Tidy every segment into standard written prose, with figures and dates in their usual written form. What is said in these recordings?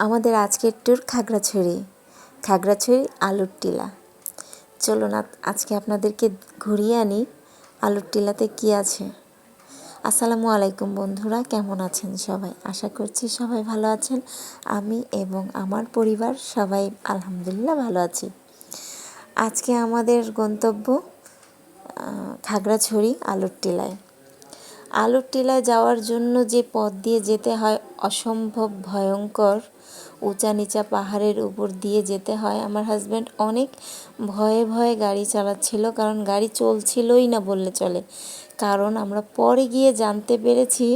আমাদের আজকের ট্যুর খাগড়াছড়ি আলুর টিলা। চলুন আজকে আপনাদেরকে ঘুরিয়ে আনি আলুর টিলাতে কী আছে। আসসালামু আলাইকুম বন্ধুরা, কেমন আছেন সবাই? আশা করছি সবাই ভালো আছেন। আমি এবং আমার পরিবার সবাই আলহামদুলিল্লাহ ভালো আছি। আজকে আমাদের গন্তব্য খাগড়াছড়ি আলুর টিলায়। আলুর টিলায় যাওয়ার জন্য যে পথ দিয়ে যেতে হয় অসম্ভব ভয়ঙ্কর, উঁচা নিচা পাহাড়ের উপর দিয়ে যেতে হয়। আমার হাজব্যান্ড অনেক ভয়ে ভয়ে গাড়ি চালাচ্ছিল, কারণ গাড়ি চলছিলই না বললে চলে। কারণ আমরা পরে গিয়ে জানতে পেরেছি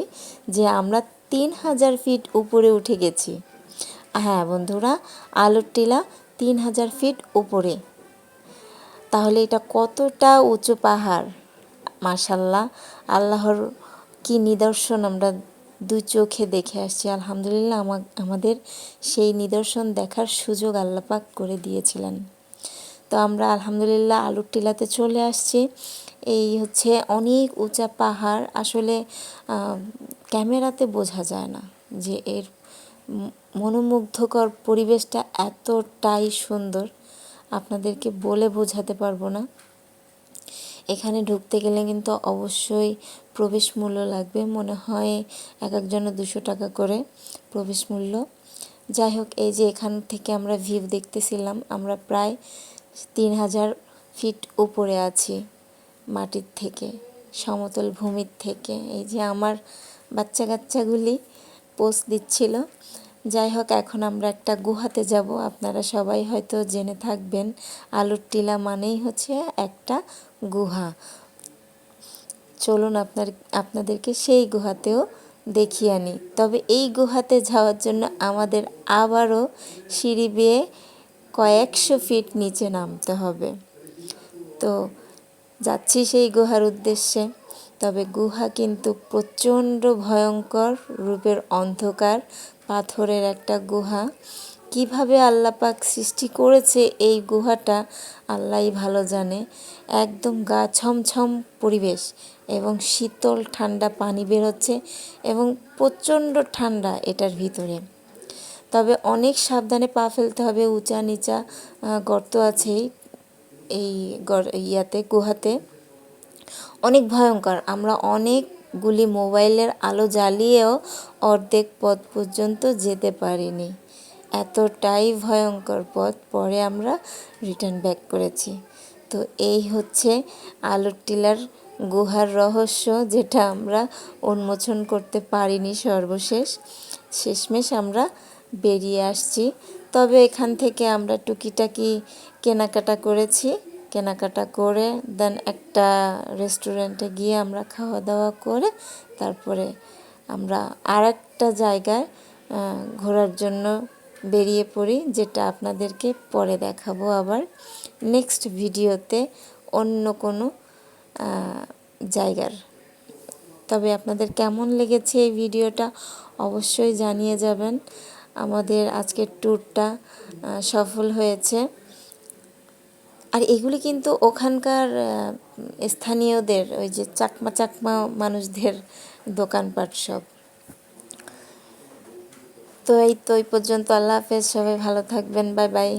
যে আমরা 3000 ফিট উপরে উঠে গেছি। হ্যাঁ বন্ধুরা, আলুর টিলা 3000 ফিট উপরে। তাহলে এটা কতটা উঁচু পাহাড়! মাশাল্লাহ, আল্লাহর কি নিদর্শন আমরা দুই চোখে দেখে আসছি। আলহামদুলিল্লাহ, আমাদের সেই নিদর্শন দেখার সুযোগ আল্লাহ পাক করে দিয়েছিলেন। তো আমরা আলহামদুলিল্লাহ আলুর টিলাতে চলে আসছি। এই হচ্ছে অনেক উঁচা পাহাড়। আসলে ক্যামেরাতে বোঝা যায় না যে এর মনোমুগ্ধকর পরিবেশটা এতটাই সুন্দর, আপনাদেরকে বলে বোঝাতে পারবো না। এখানে ঢুকতে গেলে কিন্তু অবশ্যই প্রবেশ মূল্য লাগবে, মনে হয় এক একজনের 200 টাকা করে প্রবেশ মূল্য। যাই হোক, এই যে এখান থেকে আমরা ভিউ দেখতেছিলাম, আমরা প্রায় 3000 ফিট উপরে আছি মাটির থেকে, সমতল ভূমির থেকে। এই যে আমার বাচ্চা কাচ্চাগুলি পোজ দিচ্ছিল। যাই হোক, এখন আমরা একটা গুহাতে যাব। আপনারা সবাই হয়তো জেনে থাকবেন, আলুর টিলা মানেই হচ্ছে একটা গুহা। চলুন আপনাদেরকে সেই গুহাতেও দেখিয়ে আনি। তবে এই গুহাতে যাওয়ার জন্য আমাদের আবারও সিঁড়ি বেয়ে কয়েকশো ফিট নিচে নামতে হবে। তো যাচ্ছি সেই গুহার উদ্দেশ্যে। তবে গুহা কিন্তু প্রচণ্ড ভয়ঙ্কর রূপের, অন্ধকার পাথরের একটা গুহা। কিভাবে আল্লাহ পাক সৃষ্টি করেছে এই গুহাটা আল্লাহই ভালো জানে। একদম গা ছমছম পরিবেশ এবং শীতল ঠান্ডা পানি বেরোচ্ছে এবং প্রচণ্ড ঠান্ডা এটার ভিতরে। তবে অনেক সাবধানে পা ফেলতে হবে, উঁচা নিচা গর্ত আছে এই গুহাতে, অনেক ভয়ঙ্কর। আমরা অনেকগুলি মোবাইলের আলো জ্বালিয়েও অর্ধেক পথ পর্যন্ত যেতে পারিনি, এতটাই ভয়ঙ্কর পথ। পরে আমরা রিটার্ন ব্যাক করেছি। তো এই হচ্ছে আলুর টিলার গুহার রহস্য, যেটা আমরা উন্মোচন করতে পারিনি। শেষমেশ আমরা বেরিয়ে আসছি। তবে এখান থেকে আমরা টুকিটাকি কেনাকাটা করেছি। কেনাকাটা করে দেন একটা রেস্টুরেন্টে গিয়ে আমরা খাওয়া দাওয়া করে তারপরে আমরা আরেকটা জায়গায় ঘোরার জন্য বেরিয়ে পড়ি, যেটা আপনাদেরকে পরে দেখাবো আবার নেক্সট ভিডিওতে অন্য কোনো জায়গার। তবে আপনাদের কেমন লেগেছে এই ভিডিওটা অবশ্যই জানিয়ে যাবেন। আমাদের আজকের ট্যুরটা সফল হয়েছে। আর এগুলি কিন্তু ওখানকার স্থানীয়দের, ওই যে চাকমা মানুষদের দোকানপাট সব। তো এই পর্যন্ত। আল্লাহ হাফেজ, সবাই ভালো থাকবেন, বাই বাই।